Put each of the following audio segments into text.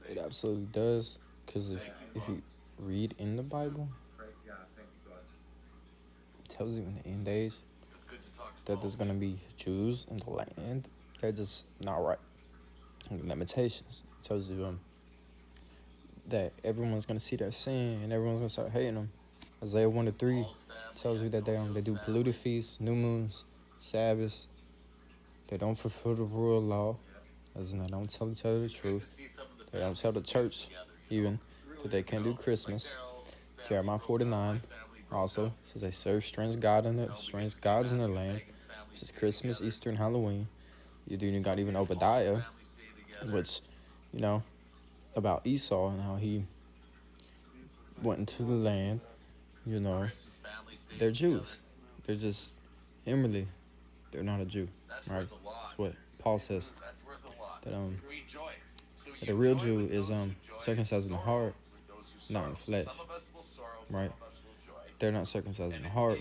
It absolutely does. Because if you read in the Bible, it tells you in the end days that there's going to be Jews in the land. They're just not right. Limitations. It tells you that everyone's going to see their sin and everyone's going to start hating them. Isaiah 1-3 tells you that they do polluted feasts, new moons, Sabbaths. They don't fulfill the rule of law, as in they don't tell each other the truth. They don't tell the church even that they can't do Christmas. Jeremiah 49 also says they serve strange gods in their land, which is Christmas, Easter, and Halloween. You got even Obadiah, which, about Esau and how he went into the land. They're Jews. They're just inwardly, they're not a Jew, right? That's what Paul says. That the real Jew is circumcised in the heart, not in the flesh, right? They're not circumcised in the heart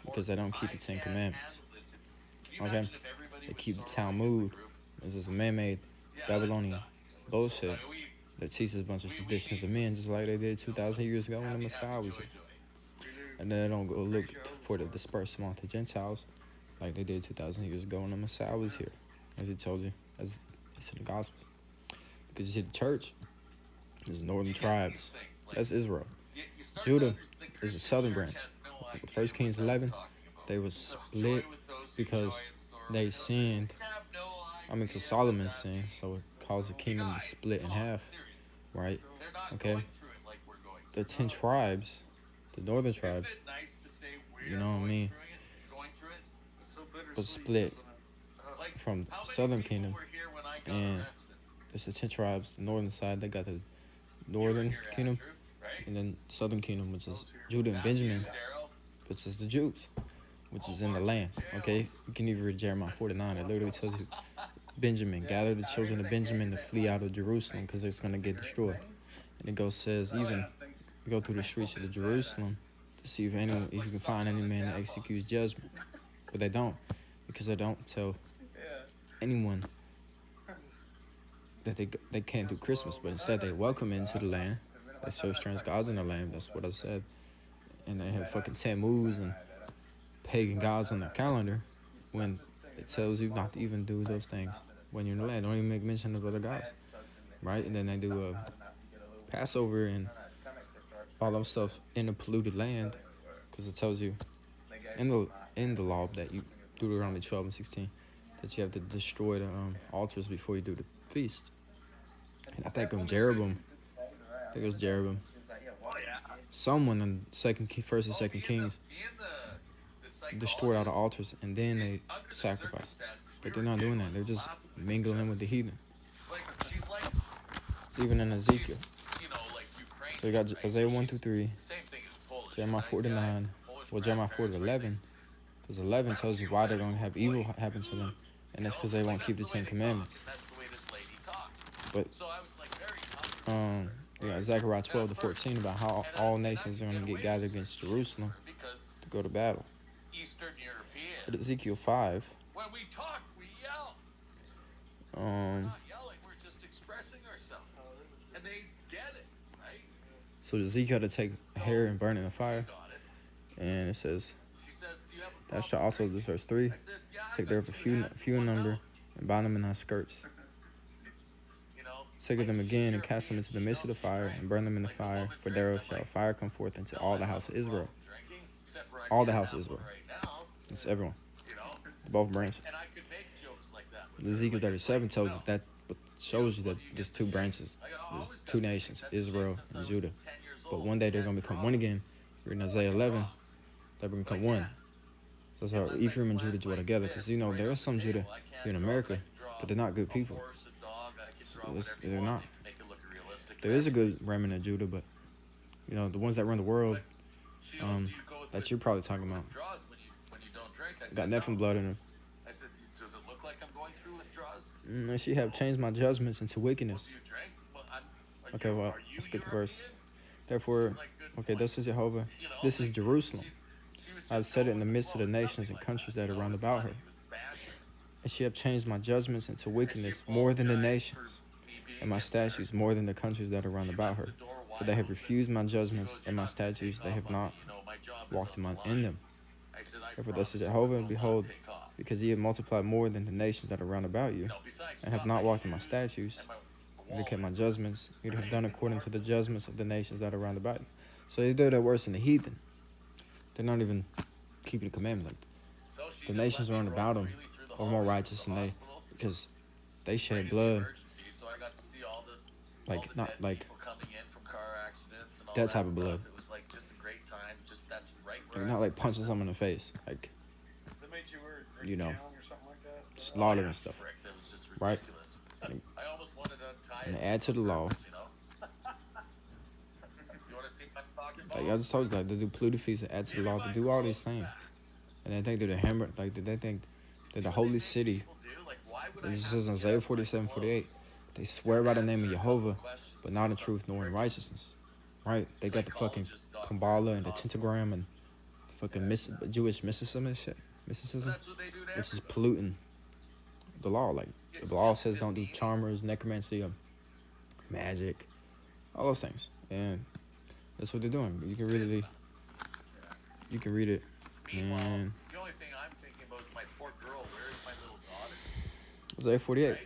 because they don't keep the Ten Commandments. Okay, they keep the Talmud. This is a man-made Babylonian bullshit that teaches a bunch of traditions of men, just like they did 2,000 years ago when the Messiah was here. And then they don't go look for the dispersed among the Gentiles like they did 2,000 years ago when the Messiah was here, as he told you, as it's in the Gospels. Because you see the church, there's northern tribes. That's Israel. Judah is the southern branch. With 1 Kings 11, they were split because they sinned. Because Solomon sinned, so it caused the kingdom to split in half, right? Okay? The 10 tribes, the northern tribe, was split from southern kingdom, and there's the 10 tribes. The northern side, they got the northern kingdom, and then southern kingdom, which is Judah and Benjamin, which is the Jews, which is in the land. Okay, you can even read Jeremiah 49. It literally tells you, Benjamin, gather the children of Benjamin to flee out of Jerusalem because it's going to get destroyed. And it says, even go through the streets of Jerusalem to see if you can find any man that executes judgment. But they don't, because they don't tell anyone that they can't do Christmas, but instead they welcome into the land. They serve strange gods in the land. That's what I said. And they have fucking Tammuz and pagan gods on their calendar when it tells you not to even do those things when you're in the land. Don't even make mention of other gods, right? And then they do a Passover and all that stuff in a polluted land, because it tells you in the law that you Deuteronomy 12:16 that you have to destroy the altars before you do the feast. And I think Jeroboam. I think it was Jeroboam. Someone in First and Second Kings destroyed all the altars and then they sacrifice. But they're not doing that. They're just mingling with the heathen. Even in Ezekiel. So you got Isaiah 1-3, Jeremiah 4-9, Jeremiah 4-11, because 11 tells you why they're going to have evil happen to them, and that's because they won't keep the Ten Commandments. But Zechariah 12-14 about how all nations are going to get gathered against Jerusalem to go to battle. But Ezekiel 5. When we talk, we yell. We're not yelling, we're just expressing ourselves. And they get it, right? So Ezekiel had to take hair and burn it in the fire. And it says, thou shalt also, this verse 3, take thereof a few in number and bind them in thy skirts. Take of them again and cast them into the midst of the fire and burn them in the fire, for thereof shall fire come forth into all the house of Israel. All the house of Israel. It's everyone. Both branches. Ezekiel 37 tells you that, shows you that there's two branches. There's two nations, Israel and Judah. But one day they're going to become one again. You're in Isaiah 11, they're going to become one. So that's how Ephraim and Judah dwell together. Because, there is some Judah here in America, but they're not good people. They're not. There is a good remnant of Judah, but, the ones that run the world, that you're probably talking about, got Nephilim blood in them. I said, does it look like I'm going through withdrawals? She have changed my judgments into wickedness. Okay, well, let's get the verse. Therefore, okay, this is Jehovah. This is Jerusalem. I've set it in the midst of the nations and countries that are round about her. And she have changed my judgments into wickedness more than the nations. and my statutes more than the countries that are round about her. For they have refused my judgments and my statutes, they have not walked in them. Therefore thus says Jehovah, behold, because ye have multiplied more than the nations that are round about you, and have not walked in my statutes, and kept my judgments, you'd have done according to the judgments of the nations that are round about you. So they do that worse than the heathen. They're not even keeping the commandment. Like, the nations around about them are more righteous than they, because they shed blood. Like, not like that type of blood. Like, not like punching someone in the face. Like, you know, slaughter and stuff. Right? And they add to the law. Like I just told you, like they do polluted feasts and add to the law. They do all these things, and they think they're the hammer. Like they think they're the holy city. This says in Isaiah 47:48. They swear by the name of Jehovah, but not in truth nor in righteousness. Right? They got the fucking Kabbalah and the Tentagram and fucking Jewish mysticism and shit. Mysticism, which is polluting the law. Like the law says, don't do charmers, necromancy, magic, all those things, and that's what they're doing. You can really, you can read it. And the only thing I'm thinking about is my poor girl. Where is my little daughter? Isaiah 48.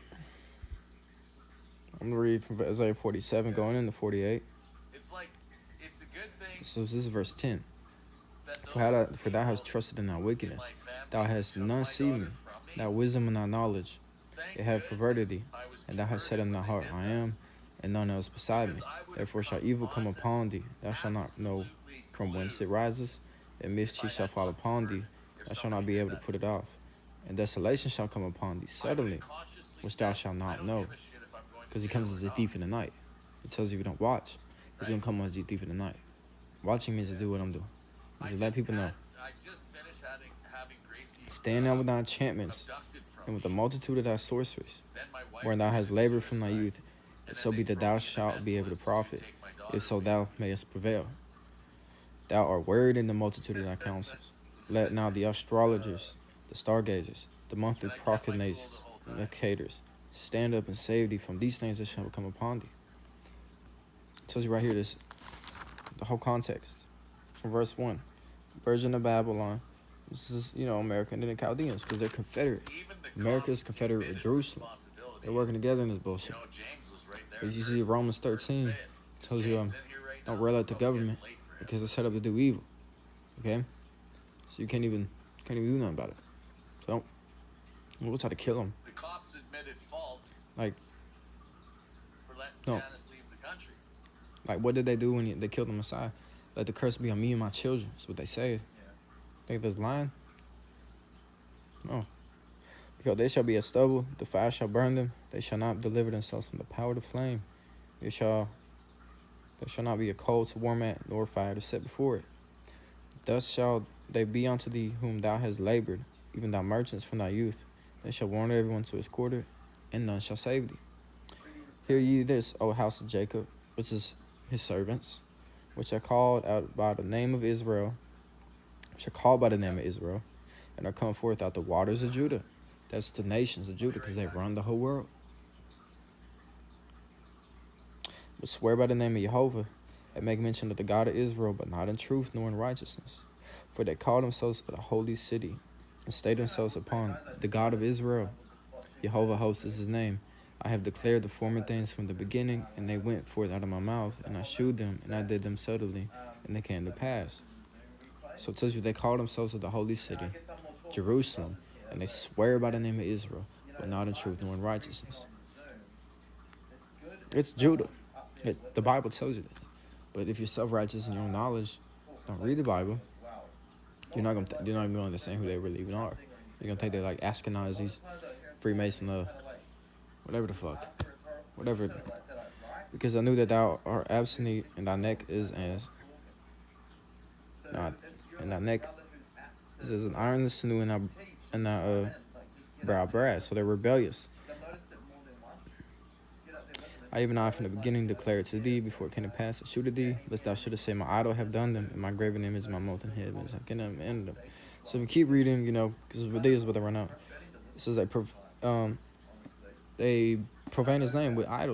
I'm gonna read from Isaiah 47, going into 48. It's like it's a good thing. So this is verse 10. For thou hast trusted in thy wickedness, thou hast none seen me. Thy wisdom and thy knowledge, it have perverted thee, and thou hast said in thy heart, I am, and none else beside me. Therefore shall evil come upon thee, thou shalt not know from whence it rises, and mischief shall fall upon thee, thou shalt not be able to put it off. And desolation shall come upon thee suddenly, which thou shalt not know. Because he comes as a thief in the night. He tells you if you don't watch, he's going to come as a thief in the night. Watching means to do what I'm doing. Means to let people know. Stand now with thy enchantments, and with the multitude of thy sorceries, wherein thou hast labored from thy youth, if so be that thou shalt be able to profit, if so thou mayest prevail. Thou art wearied in the multitude of thy counsels. Let now the astrologers, the stargazers, the monthly prognosticators, stand up and save thee from these things that shall come upon thee. It tells you right here, this the whole context. From verse 1. Virgin of Babylon. This is, America and then the Chaldeans, because they're confederate. America's confederate with Jerusalem. They're working together in this bullshit. As you see, Romans 13 tells you, don't rail at the government because it's set up to do evil. Okay? So you can't even do nothing about it. So we'll try to kill them. The cops admitted fault. Like, for letting Janice leave the country. Like, what did they do when they killed the Messiah? Let the curse be on me and my children. That's what they said. Think there's lying? No. Because they shall be as stubble, the fire shall burn them. They shall not deliver themselves from the power of the flame. There shall not be a coal to warm at, nor fire to set before it. Thus shall they be unto thee whom thou hast labored, even thy merchants from thy youth. They shall warn everyone to his quarter, and none shall save thee. Hear ye this, O house of Jacob, which is his servants, which are called out by the name of Israel, and are come forth out the waters of Judah. That's the nations of Judah, because they run the whole world. But swear by the name of Jehovah, and make mention of the God of Israel, but not in truth nor in righteousness. For they call themselves a holy city, and stay themselves upon the God of Israel. Jehovah hosts is his name. I have declared the former things from the beginning, and they went forth out of my mouth, and I shewed them, and I did them subtly, and they came to pass. So it tells you they call themselves of the holy city, Jerusalem, and they swear by the name of Israel, but not in truth nor in righteousness. It's Judah. The Bible tells you that. But if you're self-righteous in your own knowledge, don't read the Bible, you're not going to understand who they really even are. You're going to think they're like Ashkenazis, Freemason, whatever the fuck. Whatever. Because I knew that thou art absent, and thy neck is as... and thy neck is as an iron sinew, and thy brow brass. So they're rebellious. I even I from the beginning declared to thee before it came to pass, I shewed thee, lest thou shouldest say, my idol have done them, and my graven image, my molten head, I can end them. So if you keep reading, because this is what they run out. It says they profane his name with idols.